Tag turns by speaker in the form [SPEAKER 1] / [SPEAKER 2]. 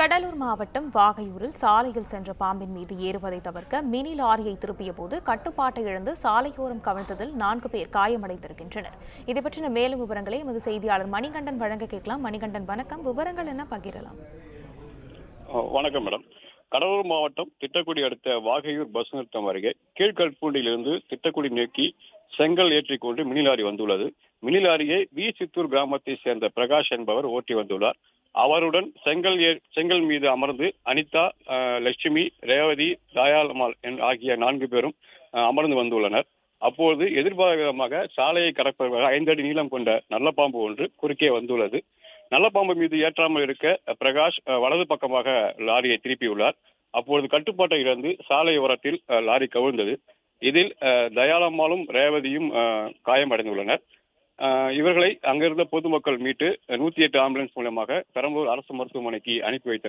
[SPEAKER 1] கடலூர் மாவட்டம் வாகையூரில் சாலையில் சென்ற பாம்பின் மீது ஏறுவதை தவிர்க்க மினி லாரியை திருப்பிய போது கட்டுப்பாட்டை இழந்து சாலையோரம் கவிழ்ந்ததில் 4 பேர் காயமடைந்திருக்கின்றனர். இதை பற்றின மேலும் விவரங்களை எமது செய்தியாளர் மணிகண்டன் வழங்க கேட்கலாம். மணிகண்டன், வணக்கம். விவரங்கள் என்ன பகிரலாம்?
[SPEAKER 2] வணக்கம் மேடம். கடலூர் மாவட்டம் திட்டக்குடி அடுத்த வாகையூர் பஸ் நிறுத்தம் அருகே கீழ்கல்பூண்டியிலிருந்து திட்டக்குடி நோக்கி செங்கல் ஏற்றிக்கொண்டு மினி லாரி வந்துள்ளது. மினி லாரியை வி சித்தூர் கிராமத்தை சேர்ந்த பிரகாஷ் என்பவர் ஓட்டி வந்துள்ளார். அவருடன் செங்கல் மீது அமர்ந்து அனிதா, லட்சுமி, ரேவதி, தயாளம்மாள் ஆகிய 4 பேரும் அமர்ந்து வந்துள்ளனர். அப்போது எதிர்பாராதமாக சாலையை கடப்பதற்காக 5 அடி நீளம் கொண்ட நல்ல பாம்பு ஒன்று குறுக்கே வந்துள்ளது. நல்ல பாம்பு மீது ஏற்றாமல் இருக்க பிரகாஷ் வலது பக்கமாக லாரியை திருப்பியுள்ளார். அப்பொழுது கட்டுப்பாட்டை இழந்து சாலை ஓரத்தில் லாரி கவிழ்ந்தது. இதில் தயாளம்மாளும் ரேவதியும் காயமடைந்துள்ளனர். இவர்களை அங்கிருந்த பொதுமக்கள் மீட்டு 108 ஆம்புலன்ஸ் மூலமாக பெரம்பலூர் அரசு மருத்துவமனைக்கு அனுப்பி வைத்தனர்.